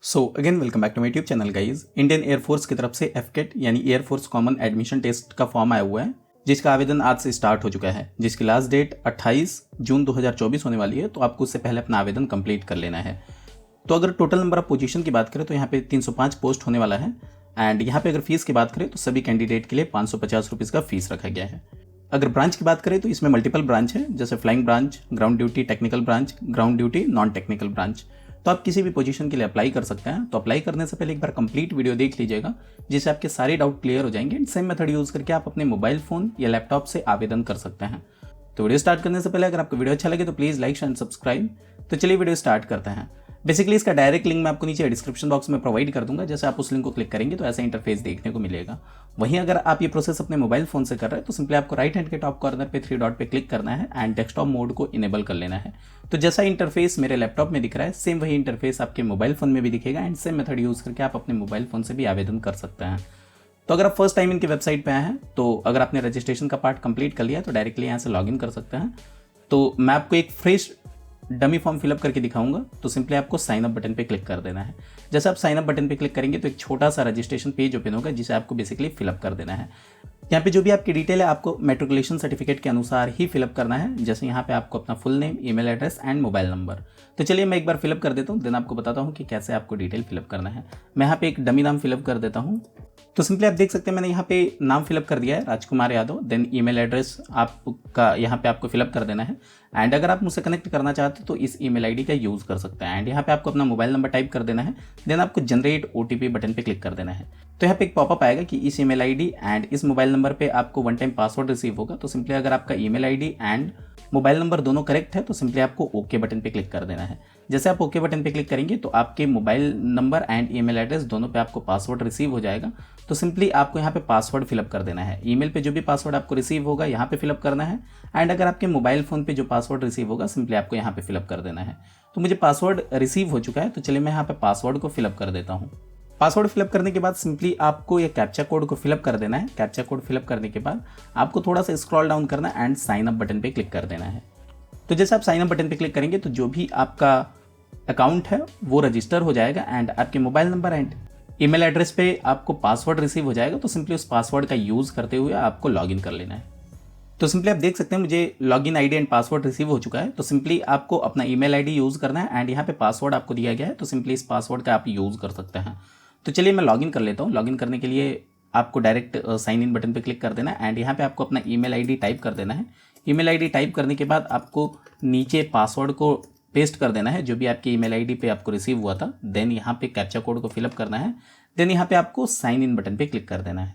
So again welcome back to my YouTube channel guys. Indian air force की तरफ से AFCAT यानी एयरफोर्स कॉमन एडमिशन टेस्ट का form आया हुआ है, जिसका आवेदन आज से स्टार्ट हो चुका है, जिसकी लास्ट डेट 28 जून 2024 होने वाली है। तो आपको उससे पहले अपना आवेदन कंप्लीट कर लेना है। तो अगर टोटल नंबर ऑफ पोजीशन की बात करें तो यहाँ पे 305 पोस्ट होने वाला है। एंड यहाँ पे अगर फीस की बात करें तो सभी कैंडिडेट के लिए 550 रुपीज़ का फीस रखा गया है। अगर ब्रांच की बात करें तो इसमें मल्टीपल ब्रांच है, जैसे flying branch, ground duty, technical branch, ground duty, non technical branch. तो आप किसी भी पोजीशन के लिए अप्लाई कर सकते हैं। तो अप्लाई करने से पहले एक बार कंप्लीट वीडियो देख लीजिएगा, जिससे आपके सारे डाउट क्लियर हो जाएंगे। एंड सेम मेथड यूज करके आप अपने मोबाइल फोन या लैपटॉप से आवेदन कर सकते हैं। तो वीडियो स्टार्ट करने से पहले अगर आपको वीडियो अच्छा लगे तो प्लीज़ लाइक एंड सब्सक्राइब। तो चलिए वीडियो स्टार्ट करते हैं। बेसिकली इसका डायरेक्ट लिंक मैं आपको नीचे डिस्क्रिप्शन बॉक्स में प्रोवाइड कर दूंगा। जैसे आप उस लिंक को क्लिक करेंगे तो ऐसा इंटरफेस देखने को मिलेगा। वहीं अगर आप ये प्रोसेस अपने मोबाइल फोन से कर रहे हैं तो सिंपली आपको राइट हैंड के टॉप कॉर्नर पे 3 डॉट पे क्लिक करना है एंड डेस्कटॉप मोड को इनेबल कर लेना है। तो जैसा इंटरफेस मेरे लैपटॉप में दिख रहा है, सेम वही इंटरफेस आपके मोबाइल फोन में भी दिखेगा। एंड सेम मेथड यूज करके आप अपने मोबाइल फोन से भी आवेदन कर सकते हैं। तो अगर आप फर्स्ट टाइम इनकी वेबसाइट पे आए हैं तो अगर आपने रजिस्ट्रेशन का पार्ट कंप्लीट कर लिया तो डायरेक्टली यहाँ से लॉगिन कर सकते हैं। तो मैं आपको एक फ्रेश डमी फॉर्म फिलअप करके दिखाऊंगा। तो सिंपली आपको साइन अप बटन पे क्लिक कर देना है। जैसे आप साइन अप बटन पे क्लिक करेंगे तो एक छोटा सा रजिस्ट्रेशन पेज ओपन होगा, जिसे आपको बेसिकली फिलअप कर देना है। यहाँ पे जो भी आपकी डिटेल है आपको मैट्रिकुलेशन सर्टिफिकेट के अनुसार ही फिलअप करना है। जैसे यहाँ पे आपको अपना full name, email address and mobile number. तो चलिए मैं एक बार फिलअप कर देता हूँ, देन आपको बताता हूँ कि कैसे आपको डिटेल फिलअप करना है। मैं यहाँ पे एक डमी नाम फिलअप कर देता हूँ। तो सिंपली आप देख सकते हैं मैंने यहाँ पे नाम फिलअप कर दिया है, Rajkumar Yadav. Then email address आपका यहाँ पे आपको फिलअप कर देना है। एंड अगर आप मुझसे कनेक्ट करना चाहते हो तो इस ईमेल आईडी का यूज़ कर सकते हैं। एंड यहाँ पे आपको अपना मोबाइल नंबर टाइप कर देना है। देन आपको जनरेट ओटीपी बटन पे क्लिक कर देना है। तो यहाँ पे एक पॉपअप आएगा कि इस ईमेल आईडी एंड इस मोबाइल नंबर पे आपको वन टाइम पासवर्ड रिसीव होगा। तो सिंपली अगर आपका email ID and mobile number दोनों करेक्ट है तो सिंपली आपको ओके बटन पे क्लिक कर देना है। जैसे आप ओके बटन पे क्लिक करेंगे तो आपके mobile number and email address दोनों पे आपको पासवर्ड रिसीव हो जाएगा। तो सिंपली आपको यहाँ पे पासवर्ड फिलअप कर देना है। ईमेल पे जो भी पासवर्ड आपको रिसीव होगा यहाँ पे फिलअप करना है। एंड अगर आपके मोबाइल फोन पे जो पासवर्ड रिसीव होगा सिंपली आपको यहाँ पे फिलअप कर देना है। तो मुझे पासवर्ड रिसीव हो चुका है, तो चलिए मैं यहाँ पे पासवर्ड को फिलअप कर देता हूँ। पासवर्ड फिलअप करने के बाद सिंपली आपको ये कैप्चा कोड को फिलअप कर देना है। कैप्चा कोड फिलअप करने के बाद आपको थोड़ा सा स्क्रॉल डाउन करना है एंड साइन अप बटन पे क्लिक कर देना है। तो जैसे आप साइन अप बटन पे क्लिक करेंगे तो जो भी आपका अकाउंट है वो रजिस्टर हो जाएगा एंड आपके mobile number and email address पे आपको पासवर्ड रिसीव हो जाएगा। तो सिंपली उस पासवर्ड का यूज़ करते हुए आपको लॉगिन कर लेना है। तो सिंपली आप देख सकते हैं मुझे login ID and password receive हो चुका है। तो सिंपली आपको अपना ईमेल आईडी यूज़ करना है एंड यहाँ पे पासवर्ड आपको दिया गया है। तो सिंपली इस पासवर्ड का आप यूज़ कर सकते हैं। तो चलिए मैं लॉगिन कर लेता हूँ। लॉगिन करने के लिए आपको डायरेक्ट साइन इन बटन पे क्लिक कर देना है एंड यहाँ पे आपको अपना ईमेल आईडी टाइप कर देना है। ईमेल आईडी टाइप करने के बाद आपको नीचे पासवर्ड को पेस्ट कर देना है जो भी आपकी ईमेल आईडी पे आपको रिसीव हुआ था। देन यहाँ पे कैप्चा कोड को फिलअप करना है। देन यहाँ पे आपको साइन इन बटन पे क्लिक कर देना है।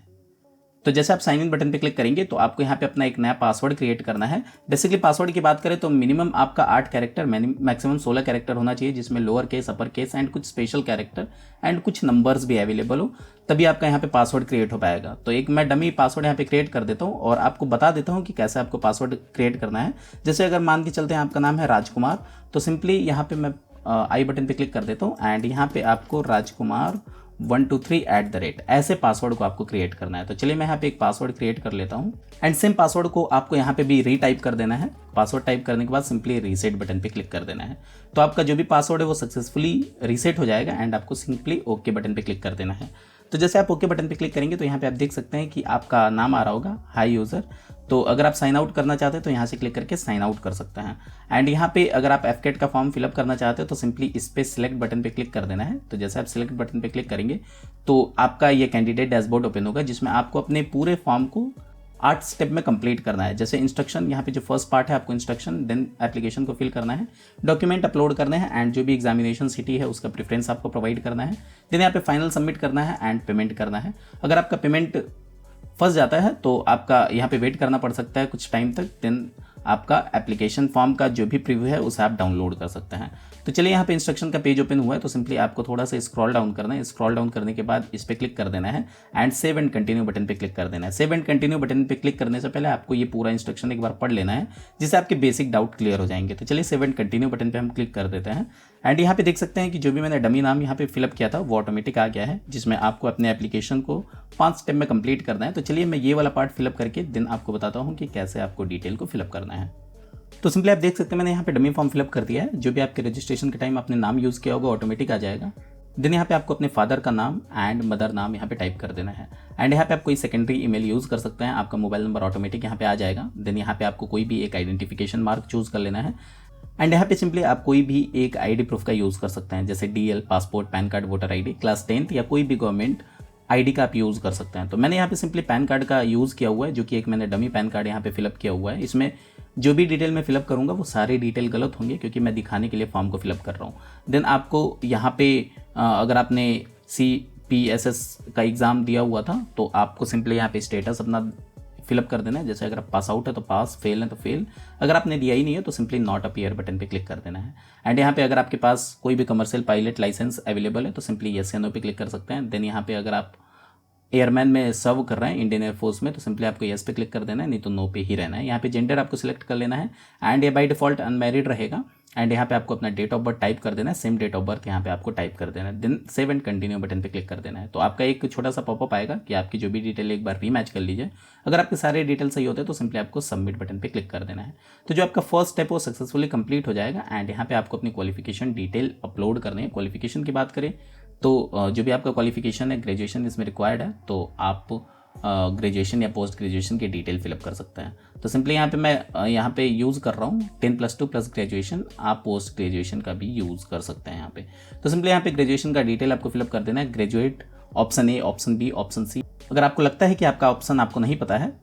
तो जैसे आप साइन इन बटन पे क्लिक करेंगे तो आपको यहाँ पे अपना एक नया पासवर्ड क्रिएट करना है। बेसिकली पासवर्ड की बात करें तो मिनिमम आपका 8 कैरेक्टर, मैक्सिमम 16 कैरेक्टर होना चाहिए, जिसमें lower case, upper case and कुछ स्पेशल कैरेक्टर एंड कुछ नंबर्स भी अवेलेबल हो, तभी आपका यहाँ पे पासवर्ड क्रिएट हो पाएगा। तो एक मैं डमी पासवर्ड यहाँ पे क्रिएट कर देता हूँ और आपको बता देता हूँ कि कैसे आपको पासवर्ड क्रिएट करना है। जैसे अगर मान के चलते हैं आपका नाम है राजकुमार, तो सिंपली यहाँ पे मैं आई बटन पे क्लिक कर देता हूँ एंड यहाँ पे आपको राजकुमार 123 ऐसे पासवर्ड को आपको क्रिएट करना है। तो चलिए मैं यहाँ पे एक पासवर्ड क्रिएट कर लेता हूँ एंड सेम पासवर्ड को आपको यहाँ पे भी रीटाइप कर देना है। पासवर्ड टाइप करने के बाद सिंपली रीसेट बटन पे क्लिक कर देना है। तो आपका जो भी पासवर्ड है वो सक्सेसफुली रीसेट हो जाएगा एंड आपको सिंपली ओके बटन पे क्लिक कर देना है। तो जैसे आप ओके बटन पे क्लिक करेंगे तो यहाँ पे आप देख सकते हैं कि आपका नाम आ रहा होगा, हाई यूज़र। तो अगर आप साइन आउट करना चाहते हैं तो यहाँ से क्लिक करके साइन आउट कर सकते हैं। एंड यहाँ पे अगर आप एफकेट का फॉर्म फिलअप करना चाहते हैं तो सिंपली इस पे सिलेक्ट बटन पे क्लिक कर देना है। तो जैसे आप सिलेक्ट बटन पे क्लिक करेंगे तो आपका ये कैंडिडेट डैशबोर्ड ओपन होगा, जिसमें आपको अपने पूरे फॉर्म को 8 स्टेप में कंप्लीट करना है। जैसे इंस्ट्रक्शन, यहाँ पे जो फर्स्ट पार्ट है आपको इंस्ट्रक्शन, देन एप्लीकेशन को फिल करना है, डॉक्यूमेंट अपलोड करने हैं एंड जो भी एग्जामिनेशन सिटी है उसका प्रेफरेंस आपको प्रोवाइड करना है। देन यहाँ पे फाइनल सबमिट करना है एंड पेमेंट करना है। अगर आपका पेमेंट फंस जाता है तो आपका यहाँ पे वेट करना पड़ सकता है कुछ टाइम तक। देन आपका एप्लीकेशन फॉर्म का जो भी प्रीव्यू है उसे आप डाउनलोड कर सकते हैं। तो चलिए यहाँ पे इंस्ट्रक्शन का पेज ओपन हुआ है। तो सिंपली आपको थोड़ा सा स्क्रॉल डाउन करना है। स्क्रॉल डाउन करने के बाद इस पर क्लिक कर देना है and save and continue button पे क्लिक कर देना है। सेव एंड कंटिन्यू बटन पे क्लिक करने से पहले आपको ये पूरा इंस्ट्रक्शन एक बार पढ़ लेना है, जिससे आपके बेसिक डाउट क्लियर हो जाएंगे। तो चलिए सेव एंड कंटिन्यू बटन पे हम क्लिक कर देते हैं एंड यहाँ पे देख सकते हैं कि जो भी मैंने डमी नाम यहाँ पे फिलअप किया था वो ऑटोमेटिक आ गया है, जिसमें आपको अपने एप्लीकेशन को 5 स्टेप में कंप्लीट करना है। तो चलिए मैं ये वाला पार्ट फिलअप करके देन आपको बताता हूँ कि कैसे आपको डिटेल को फिलअप करना है। तो सिंपली आप देख सकते हैं मैंने यहाँ पे डमी फॉर्म फिलअप कर दिया है। जो भी आपके रजिस्ट्रेशन के टाइम आपने नाम यूज़ किया होगा ऑटोमेटिक आ जाएगा। देन यहाँ पे आपको अपने फादर का नाम एंड मदर नाम यहाँ पे टाइप कर देना है। एंड यहाँ पे आप कोई सेकेंडरी ईमेल यूज़ कर सकते हैं, आपका मोबाइल नंबर ऑटोमेटिक यहाँ पे आ जाएगा। देन यहाँ पे आपको कोई भी एक आइडेंटिफिकेशन मार्क चूज़ कर लेना है। एंड यहाँ पे सिंपली आप कोई भी एक आईडी प्रूफ का यूज़ कर सकते हैं, जैसे DL, passport, pan card, voter ID, class 10th या कोई भी गवर्नमेंट आईडी का आप यूज़ कर सकते हैं। तो मैंने यहाँ पे सिंपली पैन कार्ड का यूज़ किया हुआ है, जो कि एक मैंने डमी पैन कार्ड यहाँ पे फिलअप किया हुआ है। इसमें जो भी डिटेल मैं फिलअप करूँगा वो सारी डिटेल गलत होंगे, क्योंकि मैं दिखाने के लिए फॉर्म को फिलअप कर रहा हूँ। देन आपको यहाँ पे अगर आपने CPSS का एग्ज़ाम दिया हुआ था तो आपको सिंपली यहाँ पे स्टेटस अपना फिलअप कर देना है। जैसे अगर आप पास आउट है तो पास, फेल है तो फेल, अगर आपने दिया ही नहीं है तो सिंपली नॉट अपीयर बटन पे क्लिक कर देना है। एंड यहाँ पे अगर आपके पास कोई भी कमर्शियल पायलट लाइसेंस अवेलेबल है तो सिंपली येस या नो पे क्लिक कर सकते हैं। देन यहाँ पे अगर आप एयरमैन में सर्व कर रहे हैं इंडियन एयरफोर्स में तो सिंपली आपको येस पे क्लिक कर देना है, नहीं तो नो पे ही रहना है। यहाँ पे जेंडर आपको सिलेक्ट कर लेना है एंड ये बाय डिफॉल्ट अनमैरिड रहेगा। एंड यहाँ पे आपको अपना डेट ऑफ बर्थ टाइप कर देना है, सेम डेट ऑफ बर्थ यहाँ पे आपको टाइप कर देना है। Then save and continue button पे क्लिक कर देना है। तो आपका एक छोटा सा पॉपअप आएगा कि आपकी जो भी डिटेल एक बार रीमैच कर लीजिए। अगर आपके सारे डिटेल सही होते हैं तो सिंपली आपको सबमिट बटन पे क्लिक कर देना है। तो जो आपका फर्स्ट स्टेप वो सक्सेसफुली कंप्लीट हो जाएगा। एंड यहाँ पे आपको अपनी क्वालिफिकेशन डिटेल अपलोड करनी है। क्वालिफिकेशन की बात करें तो जो भी आपका क्वालिफिकेशन है, ग्रेजुएशन इसमें रिक्वायर्ड है, तो आप ग्रेजुएशन या पोस्ट ग्रेजुएशन की डिटेल फिलअप कर सकते हैं। तो सिंपली यहाँ पे मैं यहाँ पे यूज़ कर रहा हूँ 10+2 प्लस ग्रेजुएशन। आप पोस्ट ग्रेजुएशन का भी यूज़ कर सकते हैं यहाँ पे। तो सिंपली यहाँ पे ग्रेजुएशन का डिटेल आपको फिलअप कर देना है, graduate, option A, option B, option C. अगर आपको लगता है कि आपका ऑप्शन आपको नहीं पता है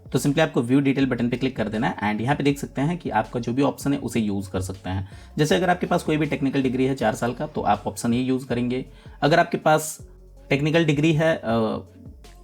तो सिंपली आपको व्यू डिटेल बटन पे क्लिक कर देना है। एंड यहाँ पे देख सकते हैं कि आपका जो भी ऑप्शन है उसे यूज़ कर सकते हैं। जैसे अगर आपके पास कोई भी टेक्निकल डिग्री है 4 साल का तो आप ऑप्शन ए यूज़ करेंगे। अगर आपके पास टेक्निकल डिग्री है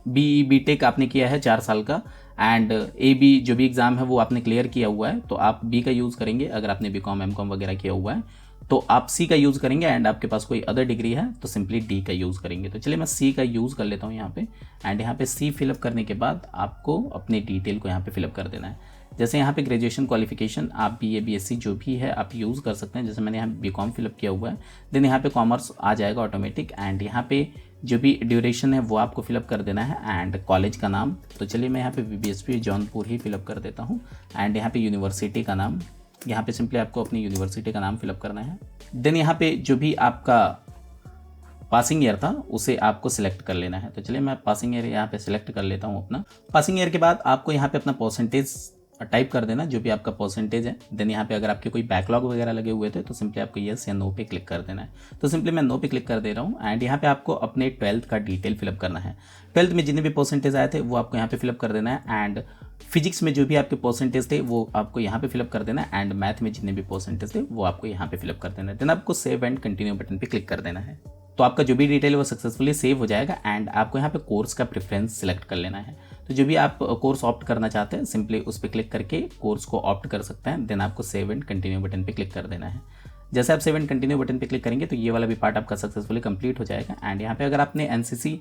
BTech आपने किया है 4 साल का एंड AB जो भी एग्ज़ाम है वो आपने क्लियर किया हुआ है तो आप B का यूज़ करेंगे। अगर आपने BCom MCom वगैरह किया हुआ है तो आप C का यूज़ करेंगे। एंड आपके पास कोई अदर डिग्री है तो सिंपली D का यूज़ करेंगे। तो चलिए मैं C का यूज़ कर लेता हूँ यहाँ पे। एंड यहाँ पे C फिलअप करने के बाद आपको अपने डिटेल को यहाँ पे फिलअप कर देना है। जैसे यहाँ पे ग्रेजुएशन क्वालिफिकेशन आप BA BSc जो भी है आप यूज़ कर सकते हैं। जैसे मैंने यहाँ BCom फिलअप किया हुआ है। देन यहाँ पे कॉमर्स आ जाएगा ऑटोमेटिक। एंड यहाँ पे जो भी ड्यूरेशन है वो आपको फिलअप कर देना है। एंड कॉलेज का नाम, तो चलिए मैं यहाँ पे VBSP जौनपुर ही फिलअप कर देता हूँ। एंड यहाँ पे यूनिवर्सिटी का नाम, यहाँ पे सिंपली आपको अपनी यूनिवर्सिटी का नाम फिलअप करना है। देन यहाँ पे जो भी आपका पासिंग ईयर था उसे आपको सिलेक्ट कर लेना है। तो चलिए मैं पासिंग ईयर यहाँ पे सिलेक्ट कर लेता हूँ अपना। पासिंग ईयर के बाद आपको यहाँ पे अपना परसेंटेज टाइप कर देना, जो भी आपका परसेंटेज है। देन यहाँ पे अगर आपके कोई बैकलॉग वगैरह लगे हुए थे तो सिंपली आपको येस या नो पे क्लिक कर देना है। तो सिंपली मैं नो पे क्लिक कर दे रहा हूँ। एंड यहाँ पे आपको अपने 12th का डिटेल फिलअप करना है। 12th में जितने भी परसेंटेज आए थे वो आपको यहाँ पे फिलअप कर देना है। एंड फिजिक्स में जो भी आपके परसेंटेज थे वो आपको यहाँ पे फिलअप कर देना है। एंड मैथ में जितने भी परसेंटेज थे वो आपको यहाँ पे फिलअप कर देना है। देन आपको सेव एंड कंटिन्यू बटन पे क्लिक कर देना है। तो आपका जो भी डिटेल है वो सक्सेसफुली सेव हो जाएगा। एंड आपको यहाँ पे कोर्स का प्रेफरेंस सिलेक्ट कर लेना है। तो जो भी आप कोर्स ऑप्ट करना चाहते हैं सिंपली उस पर क्लिक करके कोर्स को ऑप्ट कर सकते हैं। देन आपको सेव एंड कंटिन्यू बटन पे क्लिक कर देना है। जैसे आप सेव एंड कंटिन्यू बटन पे क्लिक करेंगे तो ये वाला भी पार्ट आपका सक्सेसफुली कंप्लीट हो जाएगा। एंड यहाँ पे अगर आपने NCC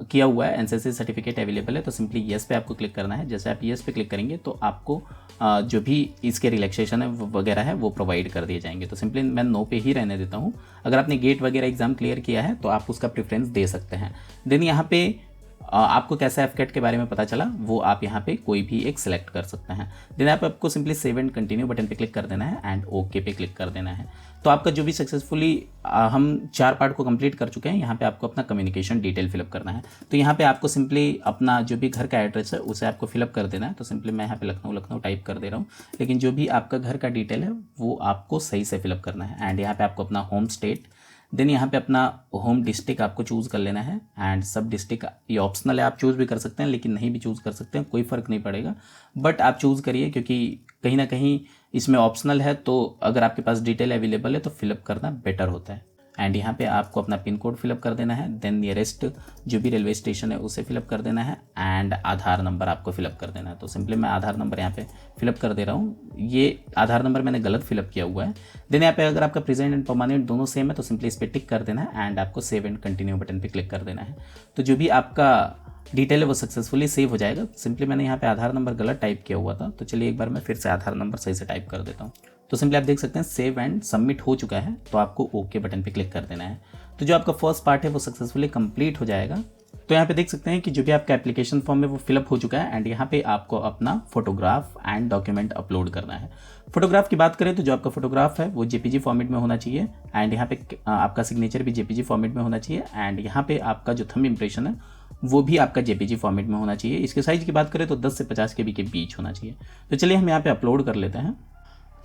किया हुआ है, NCC सर्टिफिकेट अवेलेबल है तो सिंपली येस पे आपको क्लिक करना है। जैसे आप येस पे क्लिक करेंगे तो आपको जो भी इसके रिलैक्सेशन है वगैरह है वो प्रोवाइड कर दिए जाएंगे। तो सिंपली मैं नो पे ही रहने देता हूँ। अगर आपने गेट वगैरह एग्जाम क्लियर किया है तो आप उसका प्रेफरेंस दे सकते हैं। देन यहाँ पे आपको कैसा FCAT के बारे में पता चला वो आप यहाँ पे कोई भी एक सिलेक्ट कर सकते हैं। देन आपको simply save and continue button पे क्लिक कर देना है एंड ओके पे क्लिक कर देना है। तो आपका जो भी सक्सेसफुली हम 4 पार्ट को कंप्लीट कर चुके हैं। यहाँ पे आपको अपना कम्युनिकेशन डिटेल फिलअप करना है। तो यहाँ पे आपको सिंपली अपना जो भी घर का एड्रेस है उसे आपको फिलअप कर देना है। तो सिंपली मैं यहाँ पे लखनऊ टाइप कर दे रहा हूँ, लेकिन जो भी आपका घर का डिटेल है वो आपको सही से फिलअप करना है। एंड यहाँ पे आपको अपना होम स्टेट, देन यहाँ पे अपना होम डिस्ट्रिक्ट आपको चूज़ कर लेना है। एंड सब डिस्ट्रिक्ट ये ऑप्शनल है, आप चूज़ भी कर सकते हैं लेकिन नहीं भी चूज़ कर सकते हैं, कोई फ़र्क नहीं पड़ेगा। बट आप चूज़ करिए क्योंकि कहीं ना कहीं इसमें ऑप्शनल है, तो अगर आपके पास डिटेल अवेलेबल है तो फिलअप करना बेटर होता है। एंड यहाँ पे आपको अपना पिन कोड फिलअप कर देना है। देन नियरेस्ट जो भी रेलवे स्टेशन है उसे फिलअप कर देना है। एंड आधार नंबर आपको फिलअप कर देना है। तो सिंपली मैं आधार नंबर यहाँ पे फिलअप कर दे रहा हूँ। ये आधार नंबर मैंने गलत फिलअप किया हुआ है। देन यहाँ पे अगर आपका प्रेजेंट एंड परमानेंट दोनों सेम है तो सिंपली इस पर टिक कर देना है। एंड आपको सेव एंड कंटिन्यू बटन पर क्लिक कर देना है। तो जो भी आपका डिटेल है वो सक्सेसफुली सेव हो जाएगा। सिंपली मैंने यहाँ पे आधार नंबर गलत टाइप किया हुआ था, तो चलिए एक बार मैं फिर से आधार नंबर सही से टाइप कर देता हूँ। तो सिंपली आप देख सकते हैं सेव एंड सबमिट हो चुका है। तो आपको ओके बटन पे क्लिक कर देना है। तो जो आपका फर्स्ट पार्ट है वो सक्सेसफुली कंप्लीट हो जाएगा। तो यहाँ पे देख सकते हैं कि जो भी आपका एप्लीकेशन फॉर्म है वो फिलअप हो चुका है एंड यहाँ पे आपको अपना फोटोग्राफ एंड डॉक्यूमेंट अपलोड करना है। फोटोग्राफ की बात करें तो जो आपका फोटोग्राफ है वो जेपीजी फॉर्मेट में होना चाहिए एंड यहाँ पे आपका सिग्नेचर भी जेपीजी फॉर्मेट में होना चाहिए एंड यहाँ पे आपका जो थंब इंप्रेशन है वो भी आपका जेपीजी फॉर्मेट में होना चाहिए। इसके साइज की बात करें तो 10 से 50 KB के बीच होना चाहिए। तो चलिए हम यहाँ पे अपलोड कर लेते हैं।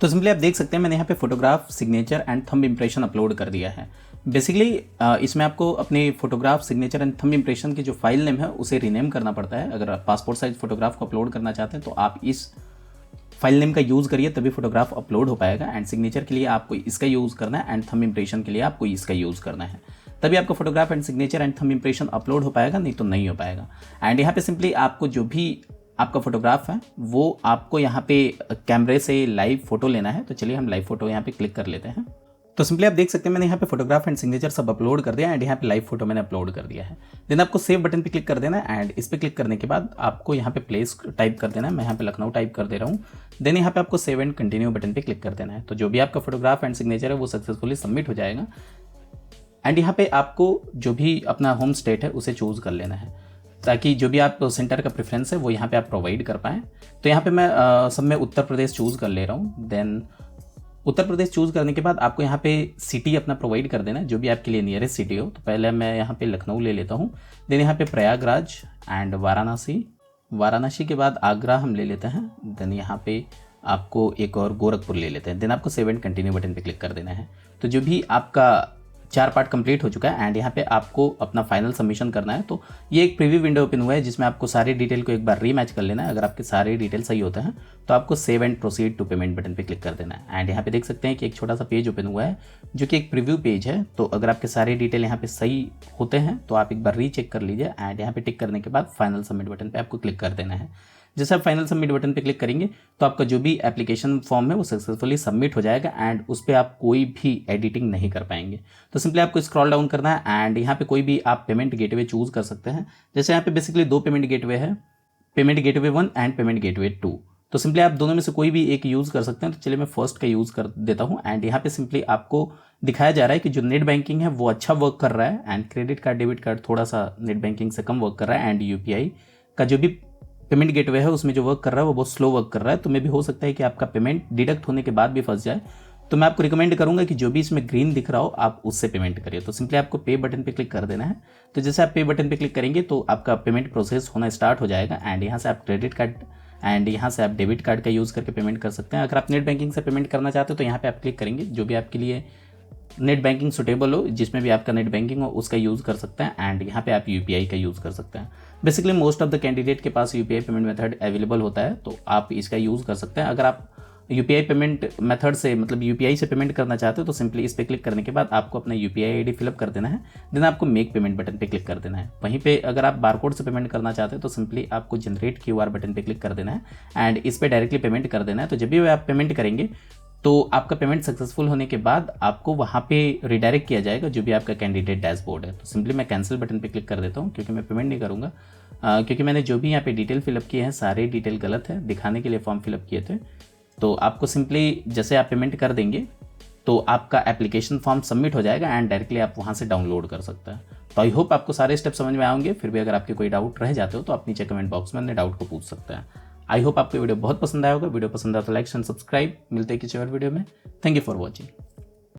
तो सिंपली आप देख सकते हैं मैंने यहाँ पे photograph, signature and thumb impression upload कर दिया है। बेसिकली इसमें आपको अपने photograph, signature and thumb impression की जो फाइल नेम है उसे रीनेम करना पड़ता है। अगर आप पासपोर्ट साइज फोटोग्राफ को अपलोड करना चाहते हैं तो आप इस फाइल नेम का यूज़ करिए, तभी फोटोग्राफ अपलोड हो पाएगा। एंड सिग्नेचर के लिए आपको इसका यूज़ करना है एंड थंब इंप्रेशन के लिए आपको इसका यूज़ करना है, तभी आपका photograph and signature and thumb impression upload हो पाएगा, नहीं तो नहीं हो पाएगा। एंड यहाँ पे सिंपली आपको जो भी आपका फोटोग्राफ है वो आपको यहाँ पे कैमरे से लाइव फोटो लेना है। तो चलिए हम लाइव फोटो यहाँ पे क्लिक कर लेते हैं। तो सिंपली आप देख सकते हैं मैंने यहाँ पे फोटोग्राफ एंड सिग्नेचर सब अपलोड कर दिया एंड यहाँ पे लाइव फोटो मैंने अपलोड कर दिया है। देन आपको सेव बटन पे क्लिक कर देना है एंड इस पे क्लिक करने के बाद आपको यहाँ पे प्लेस टाइप कर देना है। मैं यहाँ पे लखनऊ टाइप कर दे रहा हूँ। देन यहाँ पे आपको सेव एंड कंटिन्यू बटन पे क्लिक कर देना है। तो जो भी आपका फोटोग्राफ एंड सिग्नेचर है वो सक्सेसफुली सबमिट हो जाएगा एंड यहाँ पे आपको जो भी अपना होम स्टेट है उसे चूज़ कर लेना है, ताकि जो भी आप सेंटर का प्रेफरेंस है वो यहाँ पे आप प्रोवाइड कर पाएँ। तो यहाँ पे मैं सब में उत्तर प्रदेश चूज़ कर ले रहा हूँ। देन उत्तर प्रदेश चूज़ करने के बाद आपको यहाँ पे सिटी अपना प्रोवाइड कर देना है, जो भी आपके लिए नियरेस्ट सिटी हो। तो पहले मैं यहाँ पे लखनऊ ले लेता हूँ। देन यहाँ पे प्रयागराज एंड वाराणसी के बाद आगरा हम ले लेते हैं। देन यहाँ पे आपको एक और गोरखपुर ले लेते हैं। देन आपको सेव एंड कंटिन्यू बटन पे क्लिक कर देना है। तो जो भी आपका 4 पार्ट कंप्लीट हो चुका है एंड यहाँ पे आपको अपना फाइनल सबमिशन करना है। तो ये एक प्रीव्यू विंडो ओपन हुआ है जिसमें आपको सारी डिटेल को एक बार रीमैच कर लेना है। अगर आपके सारे डिटेल सही होते हैं तो आपको save and proceed to payment button पे क्लिक कर देना है। एंड यहाँ पे देख सकते हैं कि एक छोटा सा पेज ओपन हुआ है जो कि एक प्रीव्यू पेज है। तो अगर आपके सारे डिटेल यहाँ पे सही होते हैं तो आप एक बार रीचेक कर लीजिए एंड यहाँ पे टिक करने के बाद फाइनल सबमिट बटन पे आपको क्लिक कर देना है। जैसे आप फाइनल सबमिट बटन पे क्लिक करेंगे तो आपका जो भी एप्लीकेशन फॉर्म है वो सक्सेसफुली सबमिट हो जाएगा एंड उस पर आप कोई भी एडिटिंग नहीं कर पाएंगे। तो सिंपली आपको स्क्रॉल डाउन करना है एंड यहाँ पे कोई भी आप पेमेंट गेटवे चूज कर सकते हैं। जैसे यहाँ पे बेसिकली 2 पेमेंट गेटवे है, payment gateway 1 and payment gateway 2। तो सिंपली आप दोनों में से कोई भी एक यूज़ कर सकते हैं। तो चलिए मैं फर्स्ट का यूज़ कर देता हूँ एंड यहाँ पे सिंपली आपको दिखाया जा रहा है कि जो नेट बैंकिंग है वो अच्छा वर्क कर रहा है and credit card, debit card थोड़ा सा नेट बैंकिंग से कम वर्क कर रहा है एंड यूपीआई का जो भी पेमेंट गेटवे है उसमें जो वर्क कर रहा है वो बहुत स्लो वर्क कर रहा है। तो मे भी हो सकता है कि आपका पेमेंट डिडक्ट होने के बाद भी फंस जाए। तो मैं आपको रिकमेंड करूंगा कि जो भी इसमें ग्रीन दिख रहा हो आप उससे पेमेंट करिए। तो सिंपली आपको पे बटन पे क्लिक कर देना है। तो जैसे आप पे बटन पे क्लिक करेंगे तो आपका पेमेंट प्रोसेस होना स्टार्ट हो जाएगा एंड यहाँ से आप क्रेडिट कार्ड एंड यहाँ से आप डेबिट कार्ड का यूज़ करके पेमेंट कर सकते हैं। अगर आप नेट बैंकिंग से पेमेंट करना चाहते हो तो यहाँ पे आप क्लिक करेंगे, जो भी आपके लिए नेट बैंकिंग सुटेबल हो, जिसमें भी आपका नेट बैंकिंग हो उसका यूज़ कर सकते हैं एंड यहाँ पे आप यूपीआई का यूज़ कर सकते हैं। Basically most of the candidate के पास यूपीआई पेमेंट मेथड अवेलेबल होता है तो आप इसका यूज़ कर सकते हैं। अगर आप यूपीआई पेमेंट मेथड से मतलब यूपीआई से पेमेंट करना चाहते हो तो सिंपली इस पर क्लिक करने के बाद आपको अपना यूपीआई आईडी फिलअप कर देना है। देन आपको मेक पेमेंट बटन पे क्लिक कर देना है। वहीं पे अगर आप बारकोड से पेमेंट करना चाहते हो तो सिंपली आपको जनरेट क्यूआर बटन पे क्लिक कर देना है एंड इस पर डायरेक्टली पेमेंट कर देना है। तो जब भी आप पेमेंट करेंगे तो आपका पेमेंट सक्सेसफुल होने के बाद आपको वहाँ पे रिडायरेक्ट किया जाएगा जो भी आपका कैंडिडेट डैशबोर्ड है। तो सिंपली मैं कैंसिल बटन पे क्लिक कर देता हूँ क्योंकि मैं पेमेंट नहीं करूँगा, क्योंकि मैंने जो भी यहाँ पे डिटेल फिलअप किए हैं सारे डिटेल गलत है, दिखाने के लिए फॉर्म फिलअप किए थे। तो आपको सिंपली जैसे आप पेमेंट कर देंगे तो आपका एप्लीकेशन फॉर्म सबमिट हो जाएगा एंड डायरेक्टली आप वहाँ से डाउनलोड कर सकते हैं। तो आई होप आपको सारे स्टेप समझ में आएंगे। फिर भी अगर आपके कोई डाउट रह जाते हो तो आप नीचे कमेंट बॉक्स में अपने डाउट को पूछ सकते हैं। आई होप आपको वीडियो बहुत पसंद आया होगा। वीडियो पसंद आया तो लाइक एंड सब्सक्राइब। मिलते हैं किसी और वीडियो में। Thank you for watching.